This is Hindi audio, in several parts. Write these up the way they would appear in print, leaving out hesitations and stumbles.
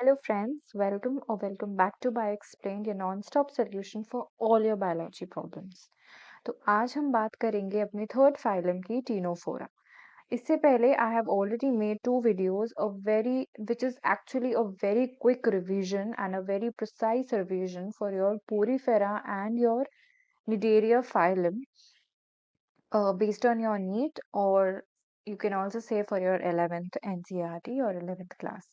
Hello friends, welcome or welcome back to BioExplained, your non-stop solution for all your biology problems. तो आज हम बात करेंगे अपने थर्ड फाइलम की टीनोफोरा. इससे पहले I have already made two videos which is actually a very quick revision and a very precise revision for your Porifera and your Nidaria phylum based on your need, or you can also say for your 11th NCERT or 11th class.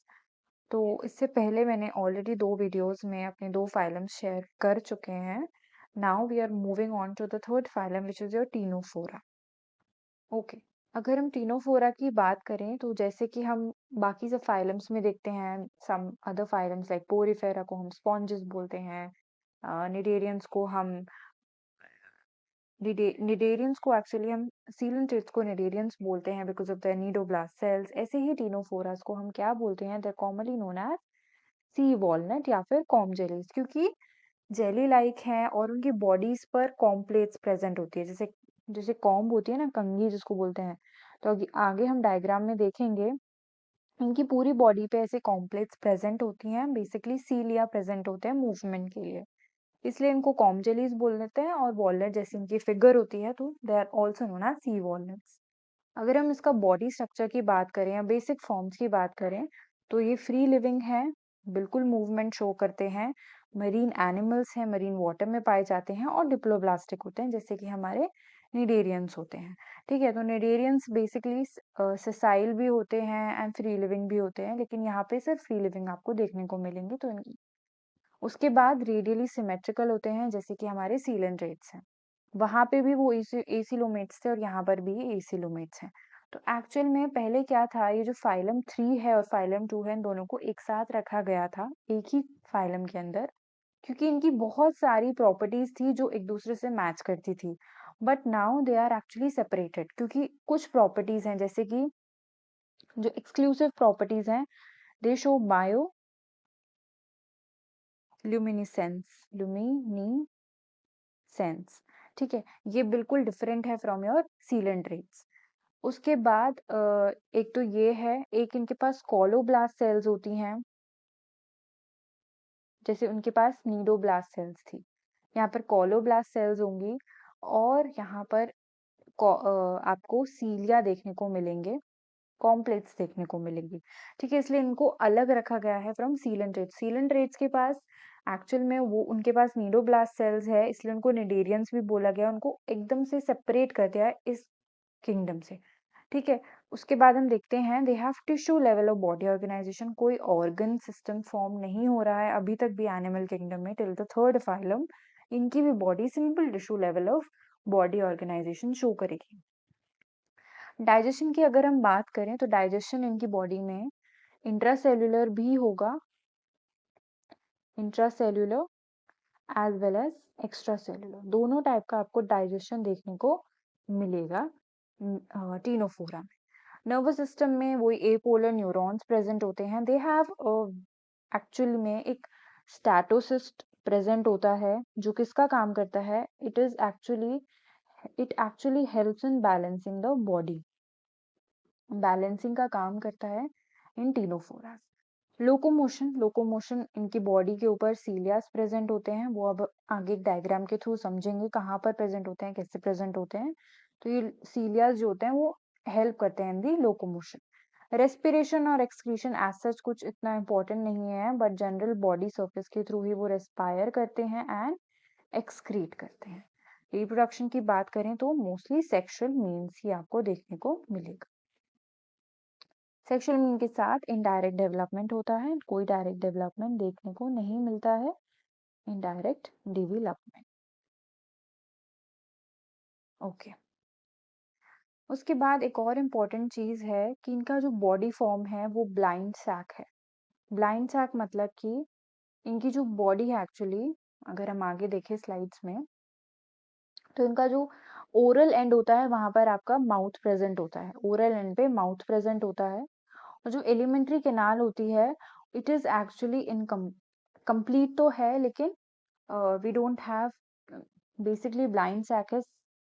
तो इससे पहले मैंने ऑलरेडी 2 वीडियोज़ में अपने 2 फाइलम्स शेयर कर चुके हैं. Now we are moving on to the third phylum which is your ctenophora. Okay. अगर हम टीनोफोरा की बात करें तो जैसे कि हम बाकी सब फाइलम्स में देखते हैं, some other phylums like porifera को हम स्पॉन्जेस बोलते हैं, निडेरियंस को हम निडेरियंस को एक्चुअली हम सीलेंट्रेट्स को निडेरियंस बोलते हैं because of their cnidoblast cells. ऐसे ही टीनोफोरास को हम क्या बोलते हैं? They are commonly known as sea walnut या फिर कॉम जेलीज, क्योंकि जेली लाइक हैं और उनकी बॉडीज पर कॉम प्लेट्स प्रेजेंट होती है, जैसे जैसे कॉम्ब होती है ना, कंघी जिसको बोलते हैं. तो आगे हम डायग्राम में देखेंगे इनकी पूरी बॉडी पे ऐसे कॉम्प्लेट्स प्रेजेंट होती हैं. बेसिकली सीलिया प्रेजेंट होते हैं मूवमेंट के लिए, इसलिए इनको कॉम जेलीज बोल देते हैं. और वॉलनट जैसी इनकी फिगर होती है तो they are also known as sea walnuts. अगर हम इसका बॉडी स्ट्रक्चर की बात करें या बेसिक फॉर्म्स की बात करें तो ये फ्री लिविंग है, बिल्कुल मूवमेंट शो करते हैं, मरीन एनिमल्स हैं, मरीन वाटर में पाए जाते हैं और डिप्लोब्लास्टिक होते हैं जैसे कि हमारे निडेरियंस होते हैं. ठीक है, तो निडेरियंस बेसिकली सेसाइल भी होते हैं एंड फ्री लिविंग भी होते हैं, लेकिन यहाँ पे सिर्फ फ्री लिविंग आपको देखने को मिलेंगे. तो उसके बाद रेडियली सिमेट्रिकल होते हैं जैसे कि हमारे सीलेंट्रेट्स हैं. वहाँ पे भी वो एसिलोमेट्स थे और यहाँ पर भी एसिलोमेट्स हैं. तो एक्चुअल में पहले क्या था, ये जो फाइलम 3 है और फाइलम 2 है, इन दोनों को एक साथ रखा गया था एक ही फाइलम के अंदर, क्योंकि इनकी बहुत सारी प्रॉपर्टीज थी जो एक दूसरे से मैच करती थी. But now they are actually separated, क्योंकि कुछ प्रॉपर्टीज हैं जैसे कि जो एक्सक्लूसिव प्रॉपर्टीज हैं, दे शो बायो ल्यूमिनिसेंस. ठीक है, ये बिल्कुल डिफरेंट है फ्रॉम योर सीलेंट्रेट्स. उसके बाद एक तो ये है, एक इनके पास कोलोब्लास्ट सेल्स होती हैं, जैसे उनके पास नीडोब्लास्ट सेल्स थी. यहाँ पर कोलोब्लास्ट सेल्स होंगी और यहाँ पर आपको सीलिया देखने को मिलेंगे, कॉम्प्लेक्स देखने को मिलेंगी. ठीक है, इसलिए इनको अलग रखा गया है फ्रॉम सीलेंट्रेट्स. सीलेंट्रेट्स के पास एक्चुअल में वो उनके पास नीडोब्लास्ट सेल्स है, इसलिए उनको निडेरियंस भी बोला गया. उनको एकदम से सेपरेट कर दिया है इस किंगडम से. ठीक है, उसके बाद हम देखते हैं they have tissue level of body organisation. कोई ऑर्गन सिस्टम फॉर्म नहीं हो रहा है अभी तक भी एनिमल किंगडम में टिल द थर्ड फाइलम. इनकी भी body simple tissue level of body organisation show करेगी. डाइजेशन की अगर हम बात करें तो डाइजेशन इनकी बॉडी में इंट्रासेल्युलर भी होगा, intracellular as well as extra cellular, दोनों टाइप का आपको डाइजेशन देखने को मिलेगा टीनोफोरा में. नर्वस सिस्टम में वही एपोलर न्यूरॉन्स प्रेजेंट होते हैं. दे हैव एक्चुअल में एक स्टैटोसिस्ट प्रेजेंट होता है जो किसका काम करता है, it actually helps in balancing the body. Balancing का काम करता है इन टीनोफोरा. लोकोमोशन इनकी बॉडी के ऊपर सीलियास प्रेजेंट होते हैं. वो अब आगे डायग्राम के थ्रू समझेंगे कहाँ पर प्रेजेंट होते हैं, कैसे प्रेजेंट होते हैं. तो ये सीलियास जो होते हैं वो हेल्प करते हैं इन दी लोकोमोशन. रेस्पिरेशन और एक्सक्रीशन एज सच कुछ इतना इम्पोर्टेंट नहीं है, बट जनरल बॉडी सर्फेस के थ्रू ही वो रेस्पायर करते हैं एंड एक्सक्रीट करते हैं. रिप्रोडक्शन की बात करें तो मोस्टली सेक्सुअल मीन्स ही आपको देखने को मिलेगा. सेक्सुअल मीन के साथ इनडायरेक्ट डेवलपमेंट होता है, कोई डायरेक्ट डेवलपमेंट देखने को नहीं मिलता है. Indirect development. ओके. उसके बाद एक और इम्पोर्टेंट चीज है कि इनका जो बॉडी फॉर्म है वो ब्लाइंड सैक है. ब्लाइंड सैक मतलब कि इनकी जो बॉडी है एक्चुअली, अगर हम आगे देखें स्लाइड्स में, तो इनका जो ओरल एंड होता है वहां पर आपका माउथ प्रेजेंट होता है. ओरल एंड पे माउथ प्रेजेंट होता है. और जो एलिमेंट्री कैनाल होती है, इट इज एक्चुअली कंप्लीट तो है, लेकिन we don't have basically blind sac है.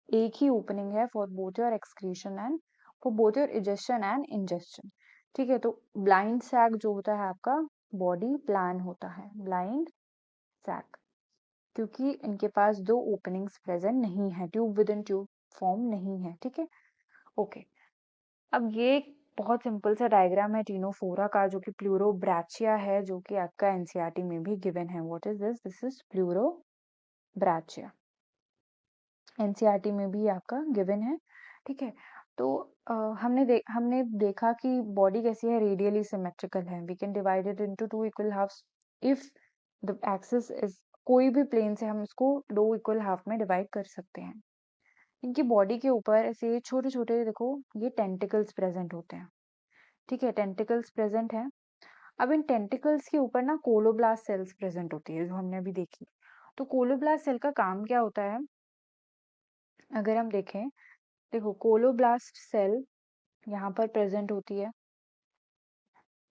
एक ही ओपनिंग है for both your excretion and for both your egestion and ingestion. ठीक है, तो ब्लाइंड सैक जो होता है आपका बॉडी प्लान होता है, ब्लाइंड सैक, क्योंकि इनके पास 2 ओपनिंग्स प्रेजेंट नहीं है, tube with in tube form नहीं है, ठीक है? ओके, अब ये एक बहुत सिंपल सा डायग्राम है टीनोफोरा का, जो कि प्लूरोब्रैचिया है, जो कि आपका एनसीईआरटी में भी गिवन है। What is this? This is pleurobrachia, NCERT में भी आपका गिवन है, ठीक है? तो हमने देखा कि बॉडी कैसी है, रेडियली सिमेट्रिकल है। We can divide it into 2 equal halves if the axis is, कोई भी प्लेन से हम इसको 2 इक्वल हाफ में डिवाइड कर सकते हैं। इनकी बॉडी के ऊपर ऐसे छोटे-छोटे, देखो ये टेंटिकल्स प्रेजेंट होते हैं, ठीक है? टेंटिकल्स प्रेजेंट है। अब इन टेंटिकल्स के ऊपर ना कोलोब्लास्ट सेल्स प्रेजेंट होती है, जो हमने अभी देखी। तो कोलोब्लास्ट सेल का काम क्या होता है? अगर हम देखें, देखो कोलोब्लास्ट सेल यहाँ पर प्रेजेंट होती है,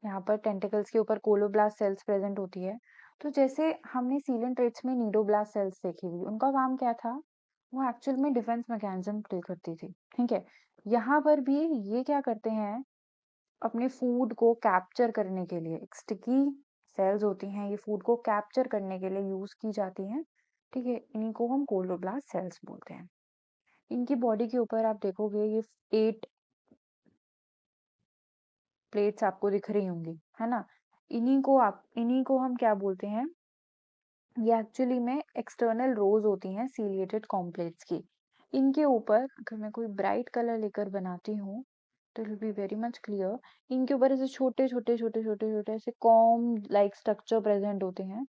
यहाँ पर टेंटिकल्स के ऊपर कोलोब्लास्ट सेल्स प्रेजेंट होती है। तो जैसे हमने सीलेंट्रेट्स में नीडोब्लास्ट सेल्स देखी थी, उनका काम क्या था? वो एक्चुअल में डिफेंस मैकेनिज्म प्ले करती थी, ठीक है? यहाँ पर भी ये क्या करते हैं, अपने फूड को कैप्चर करने के लिए, एक स्टिकी सेल्स होती हैं, ये फूड को कैप्चर करने के लिए यूज की जाती हैं, ठीक है? इन्हीं को हम कोलोब्लास्ट सेल्स बोलते हैं। इनकी बॉडी के ऊपर आप देखोगे ये 8 प्लेट्स आपको दिख रही होंगी, है ना? इन्हीं को हम क्या बोलते हैं? ये एक्चुअली में एक्सटर्नल रोज होती हैं सीलिएटेड कॉम्प्लेक्स की। इनके ऊपर अगर मैं कोई ब्राइट कलर लेकर बनाती हूँ, तो it will be very much clear. इनके ऊपर ऐसे छोटे-छोटे ऐसे कॉम्ब लाइक स्ट्रक्चर प्रेजेंट होते हैं,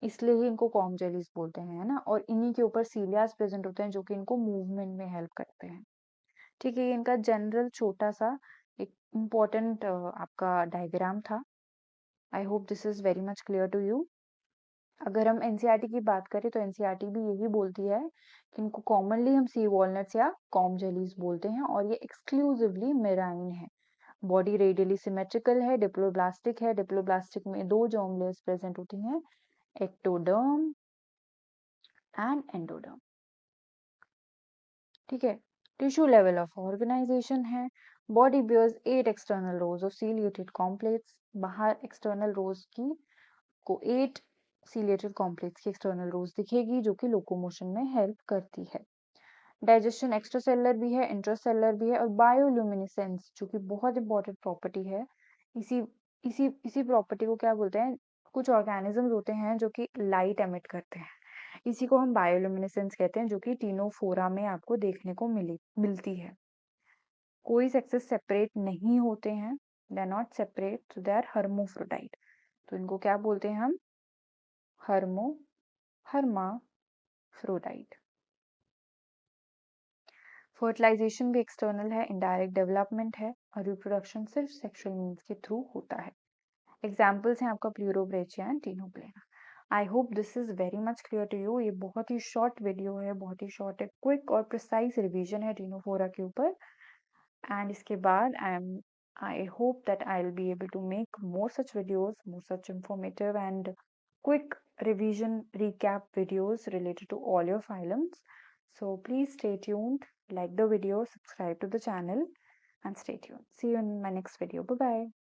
इसलिए ही इनको कॉम्ब जेलीज़ बोलते हैं, है ना? और इन्हीं के ऊपर सीलियास प्रेजेंट होते हैं, जो कि इनको मूवमेंट में हेल्प करते हैं। ठीक है, ये इनका जनरल छोटा-सा एक इम्पोर्टेंट आपका डायग्राम था। I hope this is very much clear to you. अगर हम एनसीईआरटी की बात करें, तो एनसीईआरटी भी यही बोलती है कि इनको कॉमनली हम सी वॉलनट्स या कॉम्ब जेलीज़ बोलते हैं, और ये एक्सक्लूसिवली मेराइन है। बॉडी रेडियली सिमेट्रिकल है, डिप्लोब्लास्टिक है। डिप्लोब्लास्टिक में 2 जर्म लेयर्स प्रेजेंट होती हैं, एक्टोडर्म एंड एंडोडर्म, ठीक है? टिश्यू लेवल ऑफ ऑर्गेनाइजेशन है। Body bears 8 external rows of ciliated complex. बाहर एक्सटर्नल रोज की को 8 सीलिएटेड कॉम्प्लेक्स की एक्सटर्नल रोज दिखेगी, जो कि लोकोमोशन में हेल्प करती है। डाइजेशन एक्स्ट्रासेलुलर भी है, इंट्रासेलुलर भी है, और बायोल्यूमिनेसेंस, जो कि बहुत इंपॉर्टेंट प्रॉपर्टी है। इसी इसी प्रॉपर्टी को क्या बोलते हैं? कुछ ऑर्गेनिजम्स होते हैं जो कि लाइट एमिट करते हैं, इसी को हम बायोल्यूमिनेसेंस कहते हैं, जो कि टीनोफोरा में आपको देखने को मिलती है। कोई सेक्सेस सेपरेट नहीं होते हैं, they are not separate, they are hermaphrodite. तो इनको क्या बोलते हैं हम? हर्माफ्रोडाइट। फर्टिलाइजेशन भी एक्सटर्नल है, इनडायरेक्ट डेवलपमेंट है, और रिप्रोडक्शन सिर्फ सेक्सुअल मीन्स के थ्रू होता है। एग्जाम्पल्स हैं आपका pleurobrachia and ctenoplana. I hope this is very much clear to you. ये बहुत ही शॉर्ट वीडियो है, बहुत ही शॉर्ट है, क्विक और प्रिसाइज रिवीजन है टीनोफोरा के ऊपर। एंड इसके बाद I hope that I'll be able to make more such videos, more such informative and quick revision recap videos related to all your phylums. So please stay tuned, like the video, subscribe to the channel, and stay tuned. See you in my next video. Bye bye.